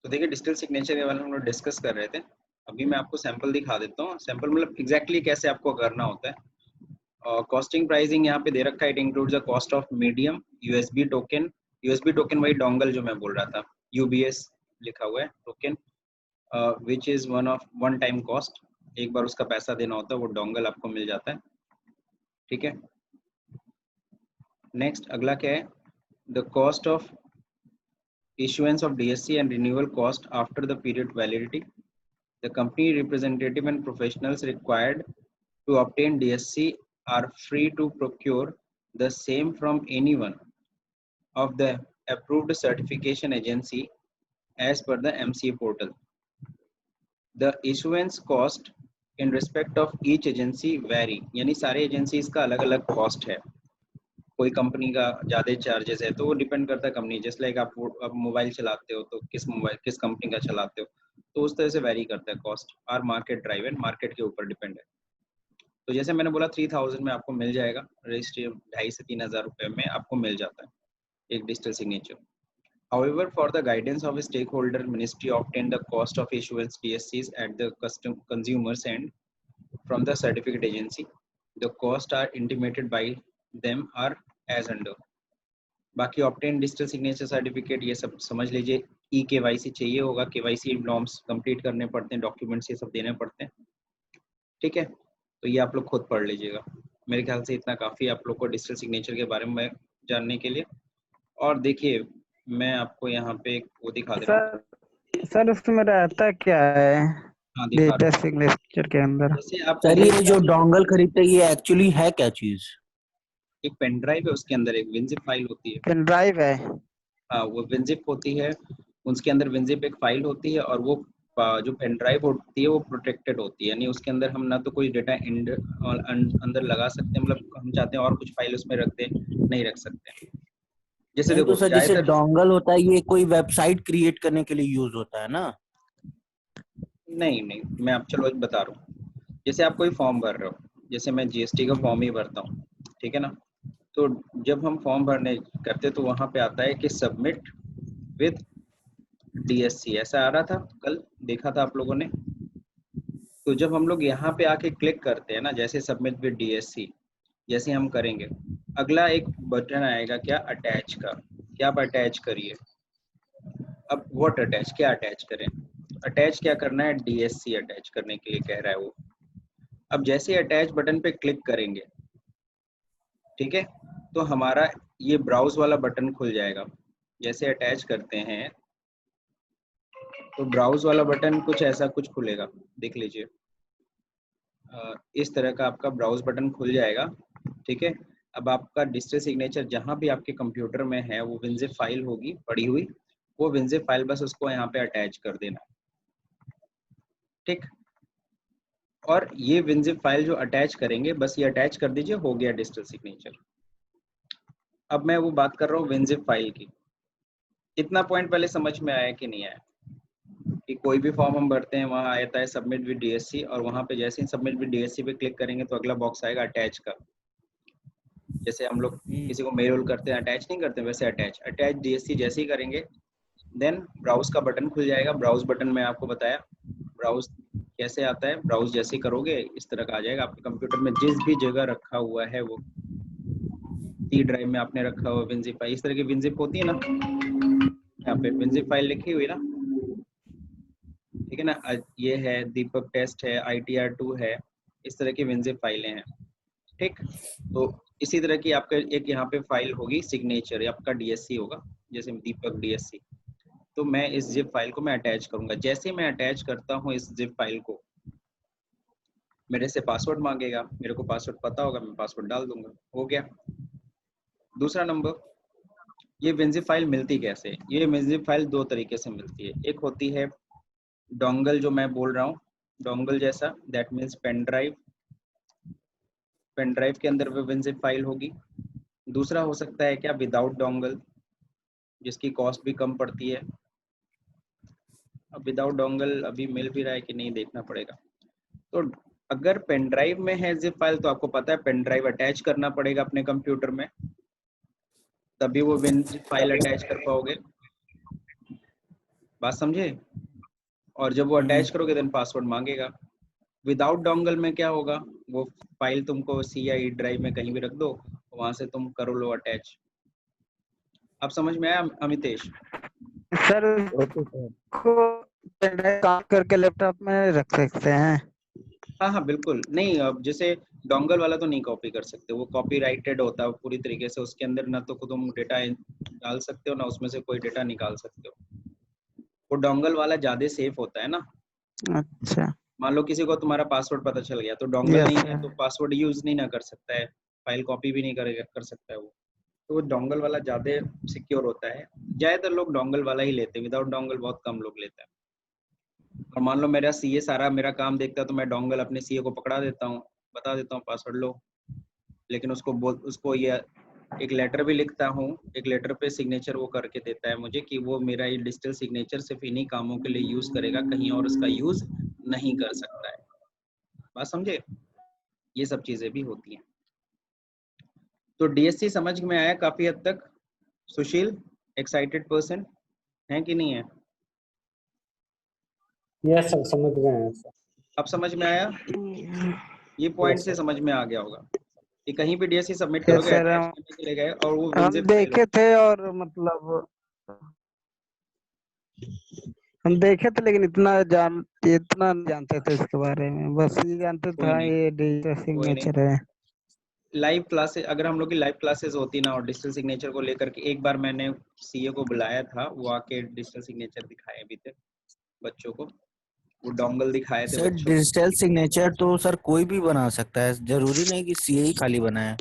तो देखिए digital signature के बारे में हम लोग डिस्कस कर रहे थे। अभी मैं आपको सैंपल दिखा देता हूँ। सैंपल मतलब एग्जैक्टली कैसे आपको करना होता है। कॉस्टिंग प्राइसिंग यहाँ पे दे रखा है। It includes the cost of medium USB token. USB token वही डोंगल जो मैं बोल रहा था, यूबीएस लिखा हुआ है token, which is one time cost. एक बार उसका पैसा देना होता है, वो डोंगल आपको मिल जाता है। ठीक है, नेक्स्ट अगला क्या है, the cost of issuance of DSC and renewal cost after the period validity. The company representative and professionals required to obtain DSC are free to procure the same from anyone of the approved certification agency as per the MCA portal. The issuance cost in respect of each agency vary, यानी सारे agencies का अलग अलग cost है। कोई company का ज़्यादा charges है तो वो डिपेंड करता है कंपनी। जैसे लाइक आप मोबाइल चलाते हो तो किस कंपनी का चलाते हो, तो उस तरह से वेरी करता है कॉस्ट। और मार्केट ड्राइव है, मार्केट के ऊपर डिपेंड है। तो जैसे मैंने बोला 3000 में आपको मिल जाएगा रजिस्ट्री, 2500 से 3000 रुपये में आपको मिल जाता है एक digital signature. However, for the guidance of a stakeholder, Ministry obtained the cost of issuance DSCs at the consumer's end from the certificate agency. The costs are intimated by them are as under. बाकी obtain digital signature certificate ये सब समझ लीजिए। E KYC चाहिए होगा, KYC norms complete करने पड़ते हैं, डॉक्यूमेंट्स ये सब देने पड़ते हैं। ठीक है, तो ये आप लोग खुद पढ़ लीजिएगा। मेरे ख्याल से इतना काफ़ी आप लोग को डिजिटल सिग्नेचर के बारे में जानने के लिए। और देखिए मैं आपको यहाँ पे एक वो दिखा दे रहा हूँ। सर उसमें रहता क्या है हाँ दिखा रहा डिजिटल हूँ। सिग्नेचर के अंदर? जैसे आप सर ये जो डोंगल खरीदते हैं ये एक्चुअली है क्या चीज? एक पेन ड्राइव है, उसके अंदर एक विनजिप फाइल होती है। पेन ड्राइव है? हाँ वो विनजिप होती है, उसके अंदर विनजिप एक फाइल होती है, और वो जो पेन ड्राइव होती है वो प्रोटेक्टेड होती है, यानी उसके अंदर हम ना तो कोई डेटा अंदर लगा सकते हैं, मतलब हम चाहते हैं और कुछ फाइल उसमें रख दे, नहीं रख सकते। जैसे नहीं देखो तो सर जैसे ज्यादातर डोंगल होता है ये कोई वेबसाइट क्रिएट करने के लिए यूज होता है ना? नहीं, मैं आप चलो बता रहा हूँ। जैसे आप कोई फॉर्म भर रहे हो, जैसे मैं जीएसटी का फॉर्म ही भरता हूँ, ठीक है ना। तो जब हम फॉर्म भरने करते तो वहाँ पे आता है कि सबमिट विद डीएससी, ऐसा आ रहा था, कल देखा था आप लोगों ने। तो जब हम लोग यहाँ पे आके क्लिक करते हैं ना, जैसे सबमिट विद डीएससी जैसे हम करेंगे, अगला एक बटन आएगा क्या, अटैच का। क्या आप अटैच करिए। अब व्हाट अटैच, क्या अटैच करें? अटैच क्या करना है, डीएससी अटैच करने के लिए कह रहा है वो। अब जैसे अटैच बटन पे क्लिक करेंगे, ठीक है, तो हमारा ये ब्राउज वाला बटन खुल जाएगा। जैसे अटैच करते हैं तो ब्राउज वाला बटन कुछ ऐसा कुछ खुलेगा, देख लीजिए। इस तरह का आपका ब्राउज बटन खुल जाएगा। ठीक है, अब आपका डिजिटल सिग्नेचर जहाँ भी आपके कंप्यूटर में है वो विनजिप फाइल होगी पड़ी हुई, वो विनजिप फाइल बस उसको यहाँ पे अटैच कर देना। ठीक, और ये विनजिप फाइल जो अटैच करेंगे बस ये अटैच कर दीजिए, हो गया डिजिटल सिग्नेचर। अब मैं वो बात कर रहा हूँ विनजिप फाइल की। इतना पॉइंट पहले समझ में आया कि नहीं आया, कि कोई भी फॉर्म हम भरते हैं वहाँ आता है सबमिट विद डीएससी, और वहाँ पे जैसे ही सबमिट विद डीएससी पे क्लिक करेंगे तो अगला बॉक्स आएगा अटैच का। जैसे हम लोग किसी को मेल करते हैं अटैच नहीं करते, वैसे अटैच डीएससी जैसे ही करेंगे देन ब्राउज का बटन खुल जाएगा। ब्राउज बटन में आपको बताया ब्राउज कैसे आता है, ब्राउज जैसे ही करोगे इस तरह का आ जाएगा आपके कंप्यूटर में। जिस भी जगह रखा हुआ है वो सी ड्राइव में आपने रखा हुआ विनजिप फाइल, इस तरह की विनजिप होती है ना, यहाँ पे विनजिप फाइल लिखी हुई ना, ठीक है ना। ये है दीपक टेस्ट है, ITR2 है, इस तरह की विनजिप फाइलें हैं। ठीक, तो इसी तरह की आपका एक यहाँ पे फाइल होगी सिग्नेचर, आपका डीएससी होगा, जैसे दीपक डीएससी। तो मैं इस जिप फाइल को मैं अटैच करूंगा। जैसे मैं अटैच करता हूँ इस जिप फाइल को, मेरे से पासवर्ड मांगेगा, मेरे को पासवर्ड पता होगा, मैं पासवर्ड डाल दूंगा, हो गया। दूसरा नंबर, ये विनजिप फाइल मिलती कैसे? ये विनजिप फाइल दो तरीके से मिलती है। एक होती है डोंगल जो मैं बोल रहा हूँ, डोंगल जैसा, that means pen drive. Pen drive के अंदर वो विनजिप फाइल होगी। दूसरा हो सकता है क्या, विदाउट डोंगल, जिसकी कॉस्ट भी कम पड़ती है। अब विदाउट डोंगल अभी मिल भी रहा है कि नहीं देखना पड़ेगा। तो अगर पेन ड्राइव में है जिप फाइल तो आपको पता है पेन ड्राइव अटैच करना पड़ेगा अपने कंप्यूटर में, तभी वो विनजिप फाइल अटैच कर पाओगे। बात समझे? और जब वो अटैच करोगे देन पासवर्ड मांगेगा। विदाउट डोंगल में क्या होगा, वो फाइल तुमको सी या ई ड्राइव में कहीं भी रख दो, वहां से तुम करो लो अटैच। अब समझ में आया अमितेश? Sir okay sir. को काम करके लैपटॉप में रख सकते हैं। हाँ हाँ बिल्कुल। नहीं, अब जैसे डोंगल वाला तो नहीं कॉपी कर सकते, वो कॉपीराइटेड होता है पूरी तरीके से, उसके अंदर ना तो तुम डेटा डाल सकते हो ना उसमें से कोई डेटा निकाल सकते हो। वो डोंगल वाला ज्यादा सेफ होता है ना। अच्छा। मान लो किसी को तुम्हारा पासवर्ड पता चल गया तो डोंगल यस नहीं है सर। तो पासवर्ड यूज नहीं ना कर सकता है, फाइल कॉपी भी नहीं कर सकता है वो। तो वो डोंगल वाला ज्यादा सिक्योर होता है। ज्यादातर लोग डोंगल वाला ही लेते हैं, विदाउट डोंगल बहुत कम लोग लेते हैं। और मान लो मेरा सीए सारा मेरा काम देखता है तो मैं डोंगल अपने सीए को पकड़ा देता हूँ, बता देता हूँ पासवर्ड लो, लेकिन उसको ये एक लेटर भी लिखता हूँ, एक लेटर पे सिग्नेचर वो करके देता है मुझे कि वो मेरा ये डिजिटल सिग्नेचर सिर्फ इन्हीं कामों के लिए यूज करेगा, कहीं और उसका यूज नहीं कर सकता है। बात समझे? ये सब चीजें भी होती हैं। तो डीएससी समझ में आया काफी हद तक? सुशील, एक्साइटेड पर्सन है कि नहीं है? यस सर, समझ गए हैं सर। अब समझ में आया? ये पॉइंट यस से सर। समझ में आ गया होगा कि कहीं भी डीएससी सबमिट यस करोगे सर, अटैच करने के लिए गए और वो हम विनजिप फाइल देखे थे और मतलब हम देखे थे, लेकिन इतना नहीं जानते थे इसके बारे में। बस ये जानते कोई था नहीं, ये डिजिटल कोई नहीं। सिग्नेचर है। लाइव क्लासेस, अगर हम लोग की लाइव क्लासेस होती ना और डिजिटल सिग्नेचर को लेकर के, एक बार मैंने सीए को बुलाया था, वो आके डिजिटल सिग्नेचर दिखाए भी थे बच्चों को, वो डोंगल दिखाए थे सर बच्चों को। डिजिटल सिग्नेचर तो सर कोई भी बना सकता है, जरूरी नहीं कि सीए ही खाली बनाए।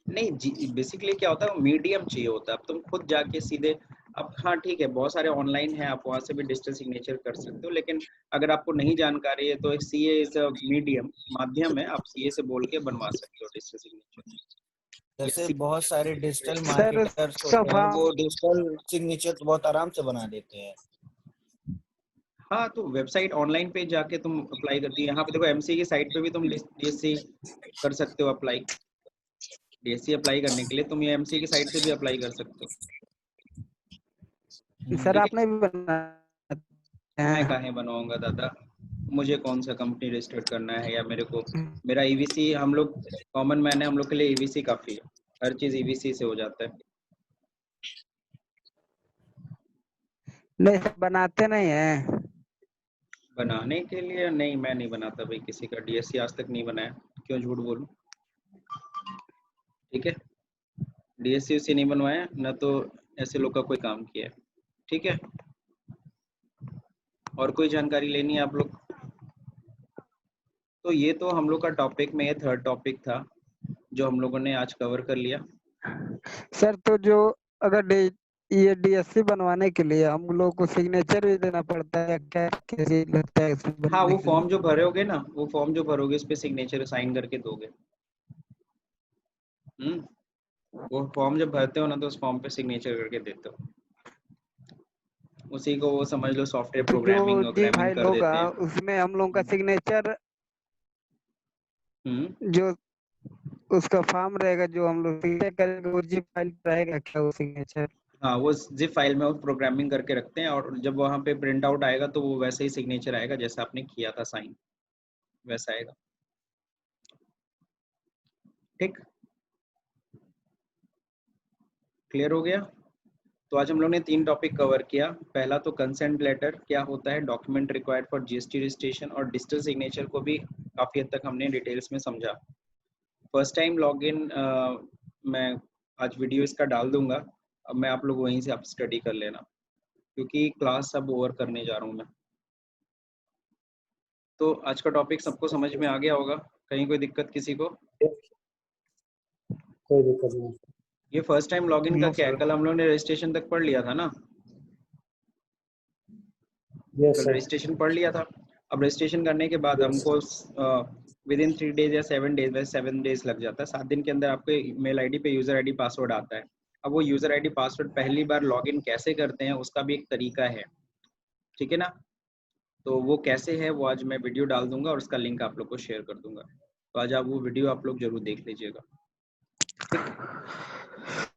नहीं, बेसिकली क्या होता है, मीडियम चाहिए होता है। अब तुम खुद जाके सीधे, अब हाँ ठीक है बहुत सारे ऑनलाइन हैं, आप वहां से भी डिजिटल सिग्नेचर कर सकते हो, लेकिन अगर आपको नहीं जानकारी है तो एक सीए इज मीडियम, माध्यम है, आप सीए से बोल के बनवा सकते हो डिजिटल सिग्नेचर। जैसे बहुत सारे डिजिटल सर मार्केटर्स उसका होते हैं, फॉर्म वो डिजिटल सिग्नेचर तो बहुत आराम से बना देते हैं। हाँ, तो वेबसाइट ऑनलाइन पे जाके तुम अप्लाई करती है, यहाँ पे देखो एमसी की साइट पे भी तुम डीएससी कर सकते हो अप्लाई। डीएससी अप्लाई करने के लिए तुम ये एमसी की साइट से भी अप्लाई कर सकते हो। सर ठीक है, आपने भी बनाया मैं है? काहे बनवाऊंगा दादा, मुझे कौन सा कंपनी रजिस्टर्ड करना है, या मेरे को मेरा ईवीसी, हम लोग कॉमन मैन है, हम लोग के लिए ईवीसी काफी है, हर चीज ईवीसी से हो जाता है। नहीं सर, बनाते नहीं है। बनाने के लिए नहीं, मैं नहीं बनाता भाई किसी का डीएससी, आज तक नहीं बनाया, क्यों झूठ बोलूं। ठीक है, डीएससी उसी नहीं बनवाया ना, तो ऐसे लोग का कोई काम किया है। ठीक है, और कोई जानकारी लेनी है आप लोग? तो ये तो हम लोग का टॉपिक में ये थर्ड टॉपिक था जो हम लोगों ने आज कवर कर लिया। सर तो जो अगर ये डीएससी बनवाने के लिए हम लोग को सिग्नेचर भी देना पड़ता है, क्या कैसे लगता है इसमें हाँ, बनने वो के लिए? फॉर्म जो भरोगे ना, वो फॉर्म जो भरोगे उस पे सिग्नेचर साइन करके दोगे। वो फॉर्म जब भरते हो ना तो उस फॉर्म पे सिग्नेचर करके देते हो, उसी को वो समझ लो सॉफ्टवेयर तो जो प्रोग्रामिंग जी वोग्रामिंग फाइल कर होगा देते हैं। उसमें हम लोगों का सिग्नेचर, हम्म जो उसका फॉर्म रहेगा जो हम लोग सिग्नेचर करेंगे, वो जी फाइल रहेगा क्या वो सिग्नेचर? हाँ, वो जिप फाइल में वो प्रोग्रामिंग करके रखते हैं, और जब वहाँ पे प्रिंट आउट आएगा तो वो वैसे ही सिग्नेचर आएगा जैसा आपने किया था साइन, वैसा आएगा। ठीक, क्लियर हो गया? तो आज हम लोग ने 3 टॉपिक कवर किया। पहला तो कंसेंट लेटर क्या होता है, document required for GST registration, और डिजिटल सिग्नेचर को भी काफ़ी हद तक हमने डिटेल्स में समझा। फर्स्ट टाइम लॉगिन मैं आज वीडियो इसका डाल दूंगा, अब मैं आप लोग वहीं से आप स्टडी कर लेना, क्योंकि क्लास अब ओवर करने जा रहा हूँ मैं। तो आज का टॉपिक सबको समझ में आ गया होगा, कहीं कोई दिक्कत किसी को? कोई दिक्कत नहीं। ये फर्स्ट टाइम लॉगिन का नो क्या है, सर। कल हम लोग ने रजिस्ट्रेशन तक पढ़ लिया था ना, यस कल सर। रजिस्ट्रेशन पढ़ लिया था। अब रजिस्ट्रेशन करने के बाद हमको विद इन 3 डेज या 7 डेज, वैसे 7 डेज लग जाता है, 7 दिन के अंदर आपको मेल आईडी पे यूजर आईडी पासवर्ड आता है। अब वो यूजर आईडी पासवर्ड पहली बार लॉगिन कैसे करते हैं उसका भी एक तरीका है, ठीक है ना? तो वो कैसे है वो आज मैं वीडियो डाल दूंगा और उसका लिंक आप लोग को शेयर कर दूंगा, तो आज आप वो वीडियो आप लोग जरूर देख लीजिएगा। ठीक।